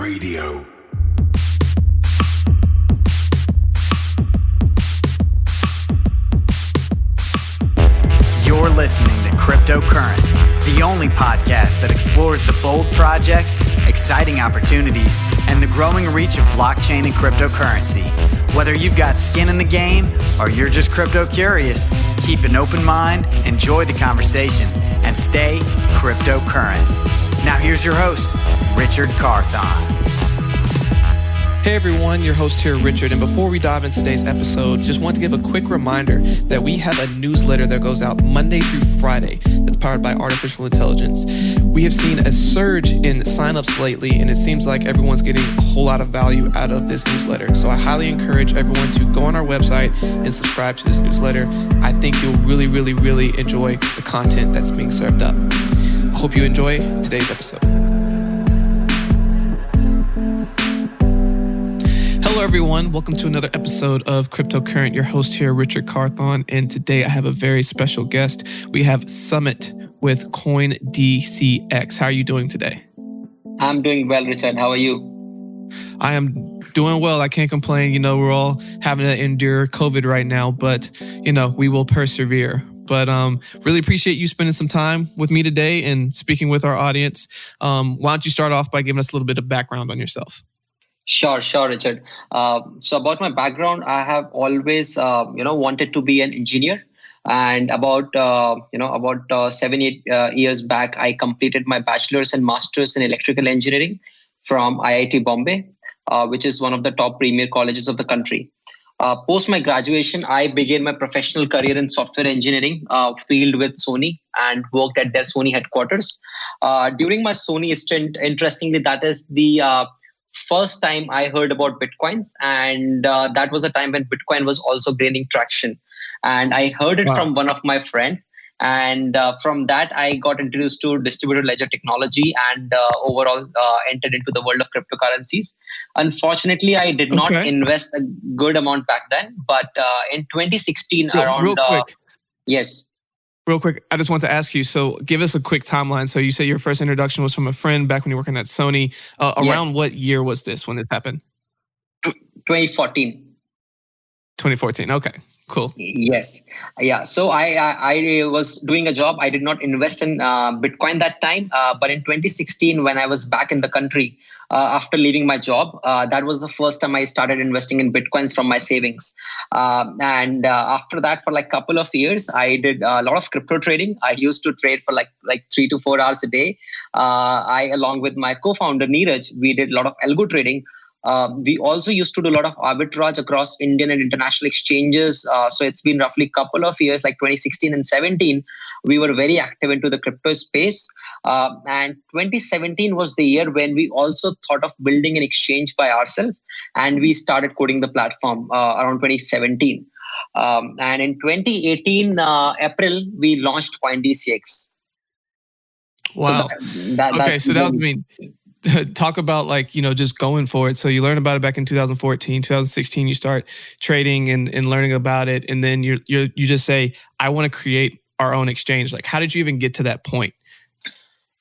Radio. You're listening to Cryptocurrent, the only podcast that explores the bold projects, exciting opportunities, and the growing reach of blockchain and cryptocurrency. Whether you've got skin in the game or you're just crypto curious, keep an open mind, enjoy the conversation, and stay cryptocurrent. Now here's your host, Richard Carthon. Hey everyone, your host here, Richard, and before we dive into today's episode, just want to give a quick reminder that we have a newsletter that goes out Monday through Friday that's powered by artificial intelligence. We have seen a surge in signups lately, and it seems like everyone's getting a whole lot of value out of this newsletter. So I highly encourage everyone to go on our website and subscribe to this newsletter. I think you'll really enjoy the content that's being served up. I hope you enjoy today's episode. Hello, everyone. Welcome to another episode of Cryptocurrent. Your host here, Richard Carthon, and today I have a very special guest. We have Sumit with CoinDCX. How are you doing today? I'm doing well, Richard. How are you? I am doing well. I can't complain. You know, we're all having to endure COVID right now, but, you know, we will persevere. But really appreciate you spending some time with me today and speaking with our audience. Why don't you start off by giving us a little bit of background on yourself? Sure, Richard. So about my background, I have always, wanted to be an engineer. And about 7-8 years back, I completed my bachelor's and master's in electrical engineering from IIT Bombay, which is one of the top premier colleges of the country. Post my graduation, I began my professional career in software engineering field with Sony and worked at their Sony headquarters. During my Sony stint, interestingly, that is the first time I heard about Bitcoins, and that was a time when Bitcoin was also gaining traction. And I heard it from one of my friends. And from that, I got introduced to distributed ledger technology and overall entered into the world of cryptocurrencies. Unfortunately, I did not invest a good amount back then. But in 2016, real quick. Yes. Real quick, I just want to ask you, so give us a quick timeline. So you say your first introduction was from a friend back when you were working at Sony. Around what year was this when this happened? 2014. 2014. Okay, cool. Yes. Yeah. So I was doing a job. I did not invest in Bitcoin that time. But in 2016, when I was back in the country after leaving my job, that was the first time I started investing in Bitcoins from my savings. And after that, for like a couple of years, I did a lot of crypto trading. I used to trade for like 3 to 4 hours a day. I, along with my co-founder, Neeraj, we did a lot of algo trading. We also used to do a lot of arbitrage across Indian and international exchanges. So it's been roughly a couple of years, like 2016 and 17, we were very active into the crypto space. And 2017 was the year when we also thought of building an exchange by ourselves. And we started coding the platform around 2017. And in 2018, April, we launched CoinDCX. Wow. So that was me. Talk about just going for it. So you learn about it back in 2014, 2016, you start trading and learning about it. And then you just say, I want to create our own exchange. Like, how did you even get to that point?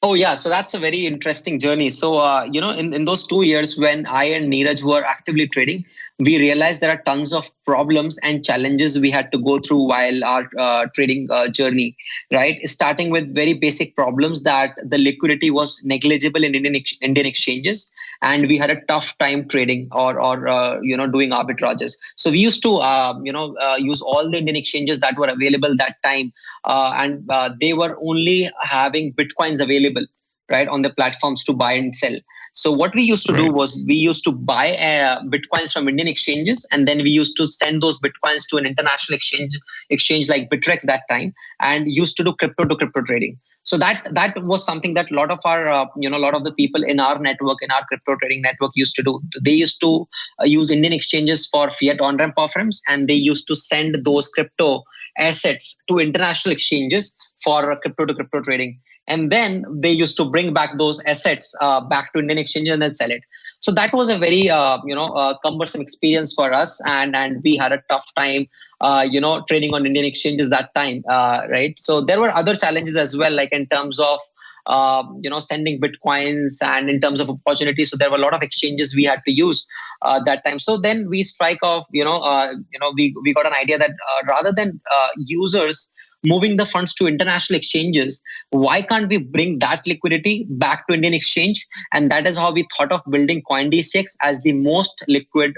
Oh, yeah. So that's a very interesting journey. So, in those 2 years when I and Neeraj were actively trading, we realized there are tons of problems and challenges we had to go through while our trading journey, right? Starting with very basic problems that the liquidity was negligible in Indian exchanges, and we had a tough time trading or doing arbitrages. So we used to use all the Indian exchanges that were available that time, and they were only having Bitcoins available, right, on the platforms to buy and sell. So what we used to do was we used to buy Bitcoins from Indian exchanges, and then we used to send those Bitcoins to an international exchange like Bittrex that time, and used to do crypto to crypto trading. So that was something that a lot of our, a lot of the people in our network, in our crypto trading network used to do. They used to use Indian exchanges for fiat on-ramp off-ramps, and they used to send those crypto assets to international exchanges for crypto to crypto trading. And then they used to bring back those assets back to Indian exchange and then sell it. So that was a very cumbersome experience for us, and we had a tough time trading on Indian exchanges that time, right? So there were other challenges as well, like in terms of sending bitcoins and in terms of opportunities. So there were a lot of exchanges we had to use that time. So then we strike off, we got an idea that rather than users moving the funds to international exchanges, why can't we bring that liquidity back to Indian exchange? And that is how we thought of building CoinDCX as the most liquid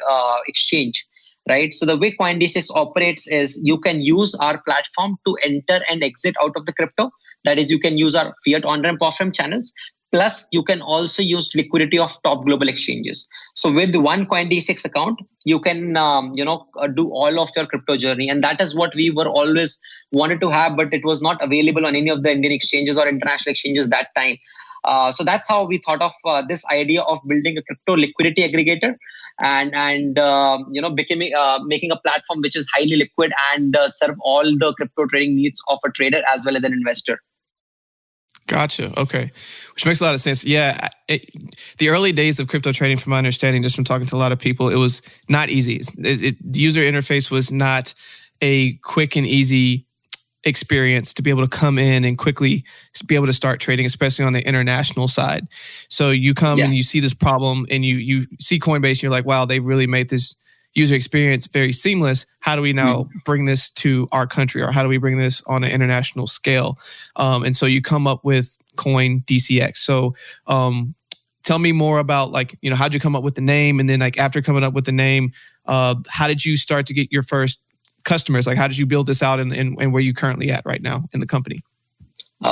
exchange. Right. So the way CoinDCX operates is you can use our platform to enter and exit out of the crypto. That is, you can use our fiat on-ramp off-ramp channels. Plus, you can also use liquidity of top global exchanges. So with one CoinDCX account, you can do all of your crypto journey, and that is what we were always wanted to have, but it was not available on any of the Indian exchanges or international exchanges that time. So that's how we thought of this idea of building a crypto liquidity aggregator and making a platform which is highly liquid and serve all the crypto trading needs of a trader as well as an investor. Gotcha. Okay. Which makes a lot of sense. Yeah. The early days of crypto trading, from my understanding, just from talking to a lot of people, it was not easy. The user interface was not a quick and easy experience to be able to come in and quickly be able to start trading, especially on the international side. So you come and you see this problem and you see Coinbase and you're like, wow, they really made this user experience very seamless. How do we now bring this to our country, or how do we bring this on an international scale? And so you come up with CoinDCX. So tell me more about how'd you come up with the name? And then after coming up with the name, how did you start to get your first customers? How did you build this out and where you currently at right now in the company?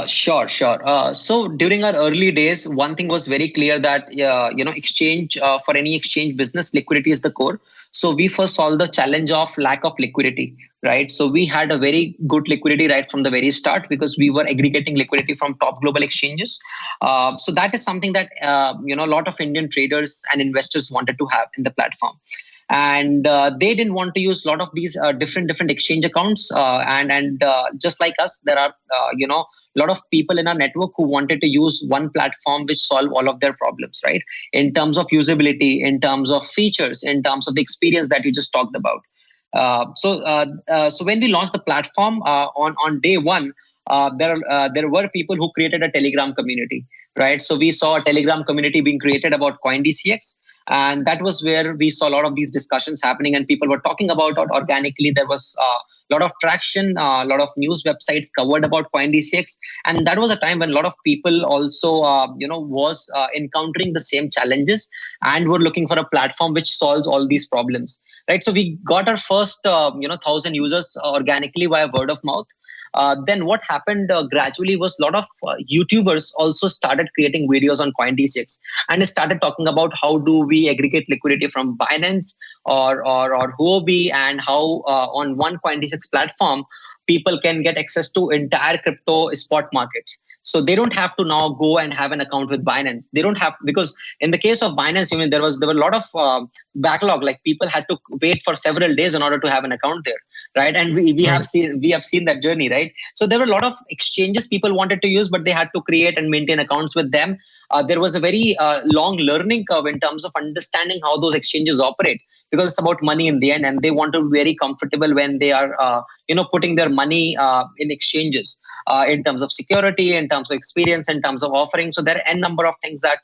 Sure. So during our early days, one thing was very clear that, exchange for any exchange business, liquidity is the core. So we first solved the challenge of lack of liquidity, right? So we had a very good liquidity right from the very start because we were aggregating liquidity from top global exchanges. So that is something that, a lot of Indian traders and investors wanted to have in the platform. And they didn't want to use a lot of these different exchange accounts. And just like us, there are, a lot of people in our network who wanted to use one platform which solve all of their problems, right? In terms of usability, in terms of features, in terms of the experience that you just talked about. So when we launched the platform on day one, there were people who created a Telegram community, right? So we saw a Telegram community being created about CoinDCX. And that was where we saw a lot of these discussions happening and people were talking about it organically. There was a lot of traction, a lot of news websites covered about CoinDCX. And that was a time when a lot of people also, was encountering the same challenges and were looking for a platform which solves all these problems, right? So we got our first, 1,000 users organically via word of mouth. Then what happened gradually was a lot of YouTubers also started creating videos on CoinDCX and they started talking about how do we aggregate liquidity from Binance or Huobi, and how on one CoinDCX platform people can get access to entire crypto spot markets. So they don't have to now go and have an account with Binance. They don't have, because in the case of Binance, there were a lot of backlog. Like people had to wait for several days in order to have an account there, right? And we have seen that journey, right? So there were a lot of exchanges people wanted to use, but they had to create and maintain accounts with them. There was a very long learning curve in terms of understanding how those exchanges operate, because it's about money in the end, and they want to be very comfortable when they are, putting their money in exchanges, in terms of security, in terms of experience, in terms of offering. So there are n number of things that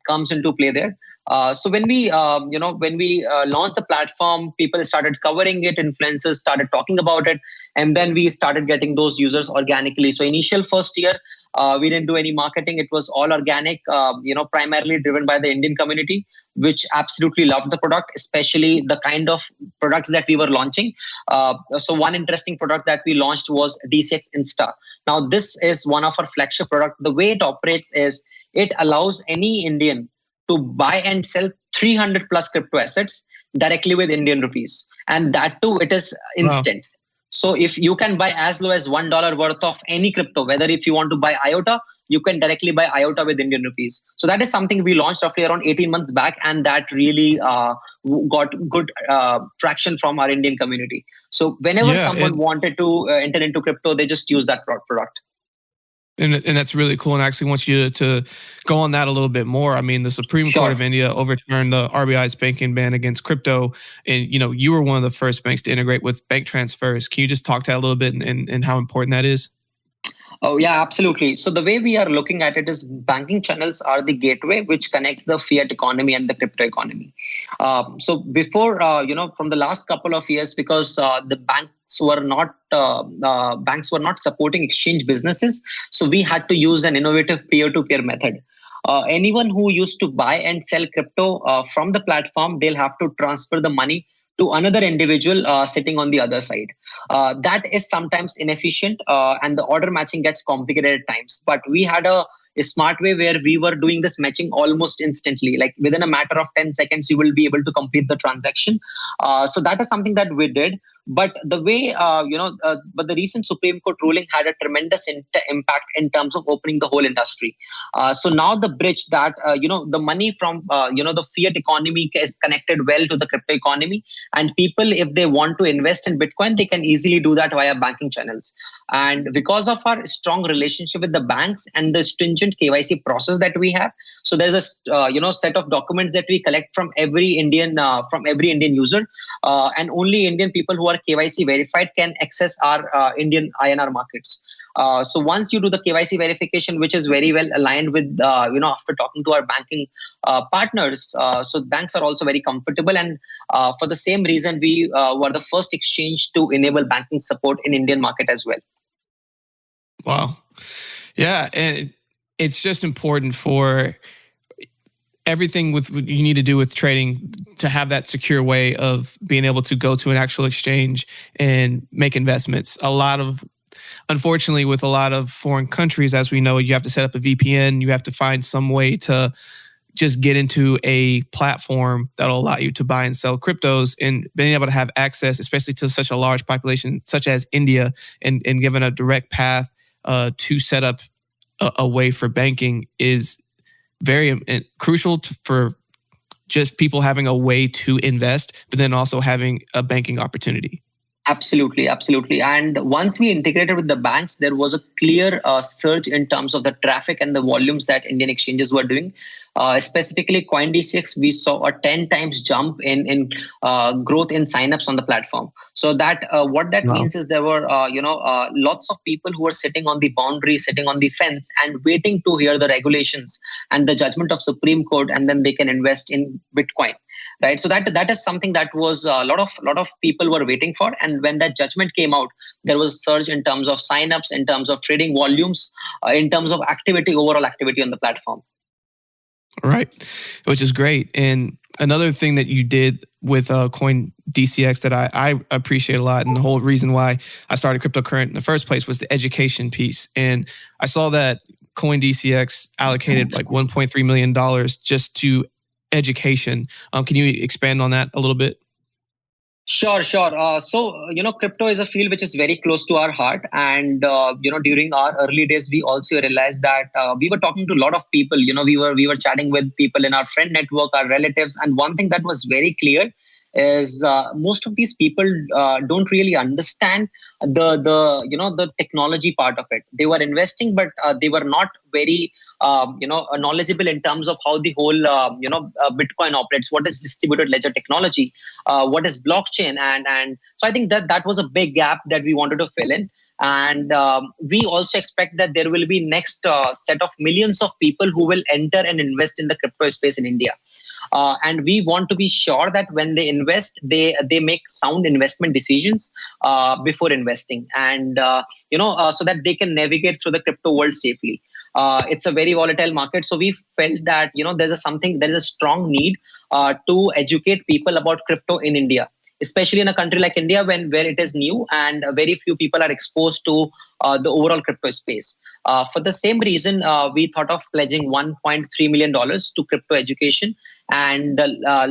comes into play there. So when we launched the platform, people started covering it, influencers started talking about it, and then we started getting those users organically. So initial first year, we didn't do any marketing. It was all organic, primarily driven by the Indian community, which absolutely loved the product, especially the kind of products that we were launching. So one interesting product that we launched was DCX Insta. Now, this is one of our flagship products. The way it operates is it allows any Indian to buy and sell 300 plus crypto assets directly with Indian rupees. And that too, it is instant. Wow. So if you can buy as low as $1 worth of any crypto, whether if you want to buy IOTA, you can directly buy IOTA with Indian rupees. So that is something we launched roughly around 18 months back, and that really got good traction from our Indian community. So whenever someone wanted to enter into crypto, they just use that product. And that's really cool. And I actually want you to go on that a little bit more. I mean, the Supreme Court of India overturned the RBI's banking ban against crypto. And, you were one of the first banks to integrate with bank transfers. Can you just talk to that a little bit and how important that is? Oh, yeah, absolutely. So the way we are looking at it is banking channels are the gateway which connects the fiat economy and the crypto economy. So before, from the last couple of years, because the banks were not supporting exchange businesses, so we had to use an innovative peer-to-peer method. Anyone who used to buy and sell crypto from the platform, they'll have to transfer the money to another individual sitting on the other side. That is sometimes inefficient, and the order matching gets complicated at times. But we had a smart way where we were doing this matching almost instantly. Like within a matter of 10 seconds, you will be able to complete the transaction. So that is something that we did. But the way, but the recent Supreme Court ruling had a tremendous impact in terms of opening the whole industry. So now the bridge that, the money from, the fiat economy is connected well to the crypto economy. And people, if they want to invest in Bitcoin, they can easily do that via banking channels. And because of our strong relationship with the banks and the stringent KYC process that we have, so there's a set of documents that we collect from every Indian user, and only Indian people who are KYC verified can access our Indian INR markets. So once you do the KYC verification, which is very well aligned with, after talking to our banking partners, so banks are also very comfortable. And for the same reason, we were the first exchange to enable banking support in Indian market as well. Wow. Yeah. And it's just important for everything with what you need to do with trading to have that secure way of being able to go to an actual exchange and make investments. Unfortunately, with a lot of foreign countries, as we know, you have to set up a VPN. You have to find some way to just get into a platform that'll allow you to buy and sell cryptos, and being able to have access, especially to such a large population such as India, and given a direct path to set up a way for banking is very crucial for just people having a way to invest, but then also having a banking opportunity. Absolutely, absolutely. And once we integrated with the banks, there was a clear surge in terms of the traffic and the volumes that Indian exchanges were doing. Specifically, CoinDCX, we saw a 10 times jump in growth in signups on the platform. So that what that means is there were lots of people who were sitting on the boundary, sitting on the fence, and waiting to hear the regulations and the judgment of Supreme Court, and then they can invest in Bitcoin. Right, so that is something that was a lot of people were waiting for, and when that judgment came out, there was a surge in terms of signups, in terms of trading volumes, in terms of activity, overall activity on the platform. Right, which is great. And another thing that you did with CoinDCX that I appreciate a lot, and the whole reason why I started cryptocurrency in the first place was the education piece. And I saw that CoinDCX allocated like $1.3 million just to education. Can you expand on that a little bit? Sure. So, crypto is a field which is very close to our heart. And, during our early days, we also realized that we were talking to a lot of people. We were chatting with people in our friend network, our relatives. And one thing that was very clear is most of these people don't really understand the technology part of it. They were investing, but they were not very knowledgeable in terms of how the whole Bitcoin operates. What is distributed ledger technology? What is blockchain? And so I think that was a big gap that we wanted to fill in. And we also expect that there will be next set of millions of people who will enter and invest in the crypto space in India. And we want to be sure that when they invest, they make sound investment decisions before investing, and so that they can navigate through the crypto world safely. It's a very volatile market, so we felt that there is a strong need to educate people about crypto in India, especially in a country like India, where it is new and very few people are exposed to the overall crypto space. For the same reason, we thought of pledging $1.3 million to crypto education and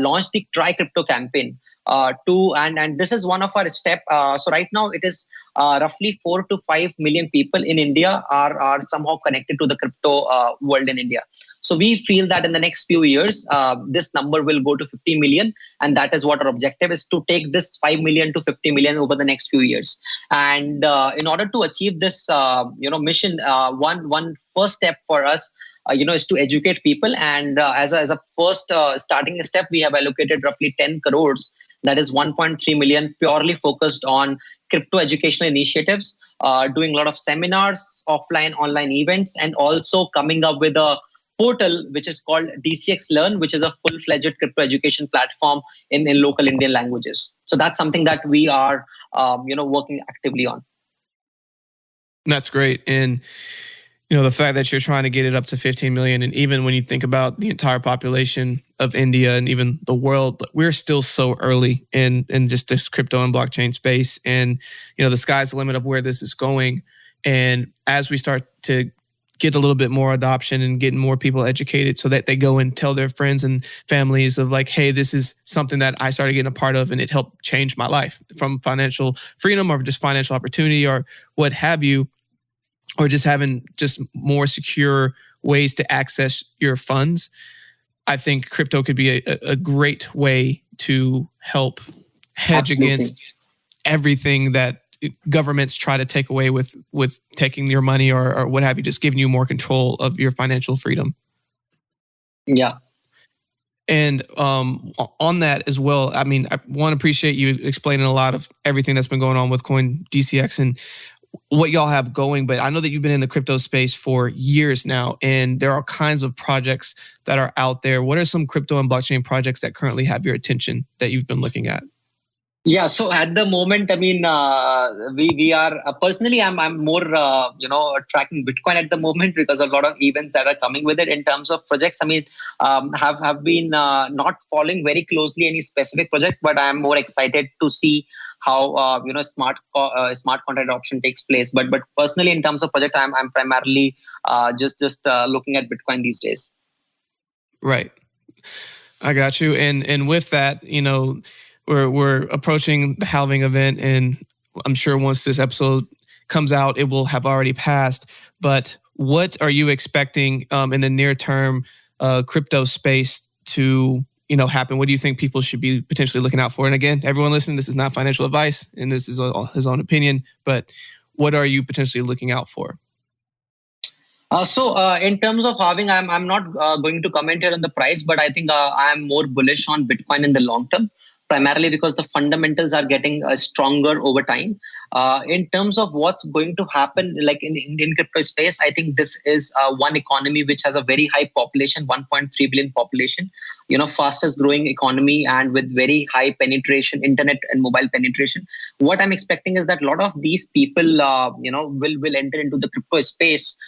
launched the Try Crypto campaign. And this is one of our steps. So right now it is roughly 4 to 5 million people in India are somehow connected to the crypto world in India. So we feel that in the next few years, this number will go to 50 million. And that is what our objective is, to take this 5 million to 50 million over the next few years. And in order to achieve this mission, one first step for us is to educate people. And as a first starting step, we have allocated roughly 10 crores that is 1.3 million, purely focused on crypto educational initiatives, doing a lot of seminars, offline, online events, and also coming up with a portal which is called DCX Learn, which is a full-fledged crypto education platform in local Indian languages. So that's something that we are working actively on. That's great. And the fact that you're trying to get it up to 15 million, and even when you think about the entire population of India and even the world, we're still so early in just this crypto and blockchain space. And, the sky's the limit of where this is going. And as we start to get a little bit more adoption and getting more people educated so that they go and tell their friends and families of like, hey, this is something that I started getting a part of and it helped change my life, from financial freedom or just financial opportunity or what have you, or just having just more secure ways to access your funds. I think crypto could be a great way to help hedge Absolutely. against everything that governments try to take away with taking your money or what have you, just giving you more control of your financial freedom. Yeah. And on that as well, I mean, I want to appreciate you explaining a lot of everything that's been going on with CoinDCX and what y'all have going. But I know that you've been in the crypto space for years now, and there are all kinds of projects that are out there. What are some crypto and blockchain projects that currently have your attention that you've been looking at? Yeah, so at the moment, I mean, we are personally, I'm more tracking Bitcoin at the moment because of a lot of events that are coming with it. In terms of projects, I mean, have been not following very closely any specific project, but I'm more excited to see how smart contract adoption takes place. But personally, in terms of project, I'm primarily just looking at Bitcoin these days. Right, I got you. And with that, We're approaching the halving event, and I'm sure once this episode comes out, it will have already passed. But what are you expecting in the near term crypto space to happen? What do you think people should be potentially looking out for? And again, everyone listening, this is not financial advice, and this is his own opinion. But what are you potentially looking out for? So in terms of halving, I'm not going to comment here on the price, but I think I'm more bullish on Bitcoin in the long term, primarily because the fundamentals are getting stronger over time. In terms of what's going to happen, like in the Indian crypto space, I think this is one economy which has a very high population, 1.3 billion population, fastest growing economy, and with very high penetration, internet and mobile penetration. What I'm expecting is that a lot of these people, will enter into the crypto space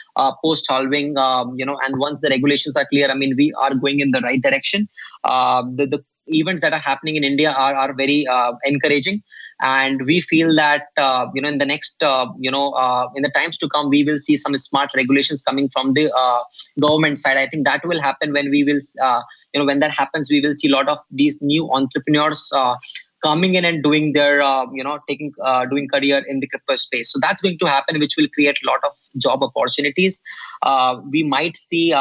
post halving, and once the regulations are clear, I mean, we are going in the right direction. The events that are happening in India are very encouraging, and we feel that in the next in the times to come, we will see some smart regulations coming from the government side. I think that will happen when we will when that happens, we will see a lot of these new entrepreneurs coming in and doing their doing career in the crypto space. So that's going to happen, which will create a lot of job opportunities. We might see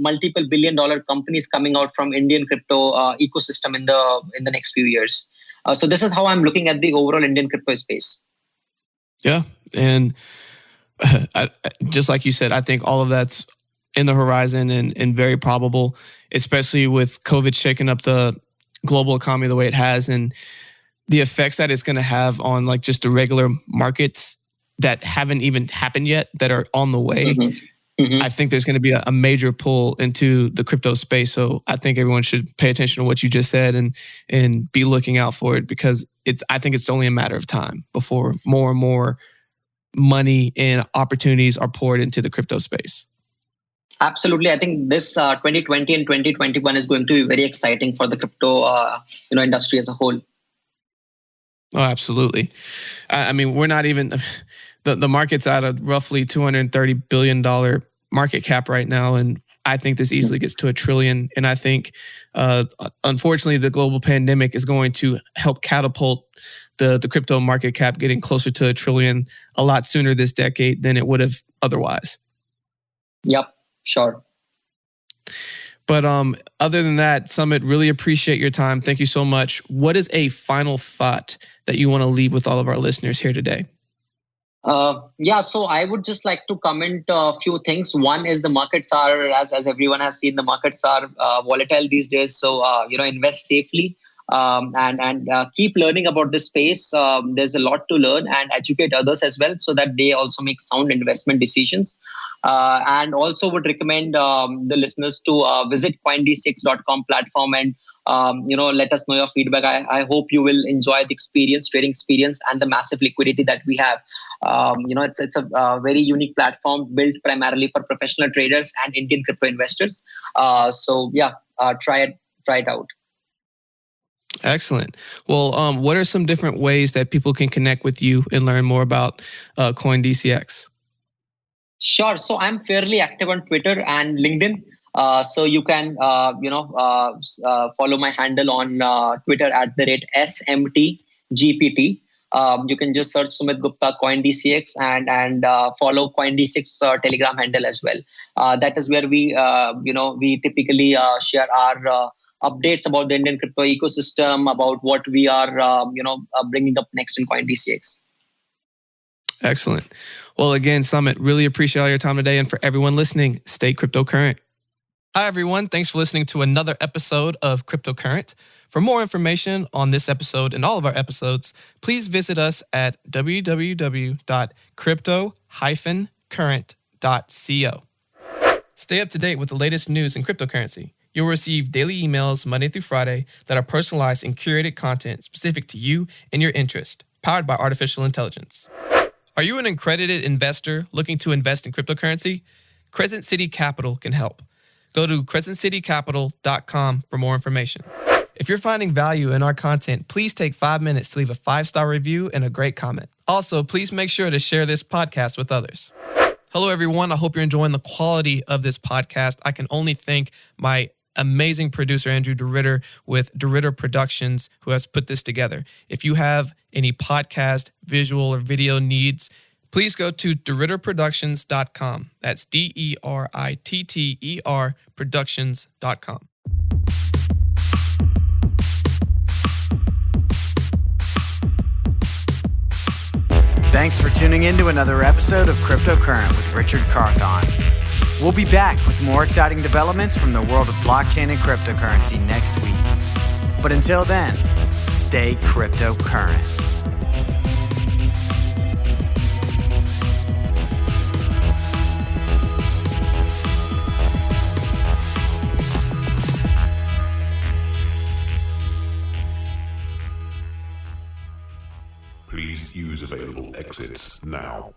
multiple billion-dollar companies coming out from Indian crypto ecosystem in the next few years. So this is how I'm looking at the overall Indian crypto space. Yeah, and just like you said, I think all of that's in the horizon and very probable, especially with COVID shaking up the global economy the way it has, and the effects that it's going to have on like just the regular markets that haven't even happened yet, that are on the way. Mm-hmm. Mm-hmm. I think there's going to be a major pull into the crypto space. So I think everyone should pay attention to what you just said and be looking out for it, because I think it's only a matter of time before more and more money and opportunities are poured into the crypto space. Absolutely. I think this 2020 and 2021 is going to be very exciting for the crypto industry as a whole. Oh, absolutely. I mean, we're not even... The market's at a roughly $230 billion market cap right now, and I think this easily gets to $1 trillion. And I think, unfortunately, the global pandemic is going to help catapult the crypto market cap getting closer to $1 trillion a lot sooner this decade than it would have otherwise. Yep, sure. But other than that, Sumit, really appreciate your time. Thank you so much. What is a final thought that you want to leave with all of our listeners here today? So I would just like to comment a few things. One is the markets are, as everyone has seen, the markets are volatile these days. So, invest safely. and keep learning about this space. There's a lot to learn, and educate others as well, so that they also make sound investment decisions. And also would recommend the listeners to visit CoinDCX.com platform and let us know your feedback. I hope you will enjoy the trading experience, and the massive liquidity that we have. It's a very unique platform built primarily for professional traders and Indian crypto investors. Try it out. Excellent. Well, what are some different ways that people can connect with you and learn more about CoinDCX? Sure. So I'm fairly active on Twitter and LinkedIn. So you can, follow my handle on Twitter at @SMTGPT. You can just search Sumit Gupta CoinDCX and follow CoinDCX Telegram handle as well. That is where we typically share our updates about the Indian crypto ecosystem, about what we are bringing up next in CoinDCX. Excellent. Well, again, Sumit, really appreciate all your time today. And for everyone listening, stay cryptocurrent. Hi, everyone. Thanks for listening to another episode of Cryptocurrent. For more information on this episode and all of our episodes, please visit us at www.crypto-current.co. Stay up to date with the latest news in cryptocurrency. You'll receive daily emails Monday through Friday that are personalized and curated content specific to you and your interest, powered by artificial intelligence. Are you an accredited investor looking to invest in cryptocurrency? Crescent City Capital can help. Go to crescentcitycapital.com for more information. If you're finding value in our content, please take 5 minutes to leave a 5-star review and a great comment. Also, please make sure to share this podcast with others. Hello, everyone. I hope you're enjoying the quality of this podcast. I can only thank my amazing producer, Andrew DeRitter, with DeRitter Productions, who has put this together. If you have any podcast, visual, or video needs, please go to DeRitterProductions.com. That's DERITTER Productions.com. Thanks for tuning in to another episode of Cryptocurrent with Richard Carthon. We'll be back with more exciting developments from the world of blockchain and cryptocurrency next week. But until then, stay cryptocurrent. Please use available exits now.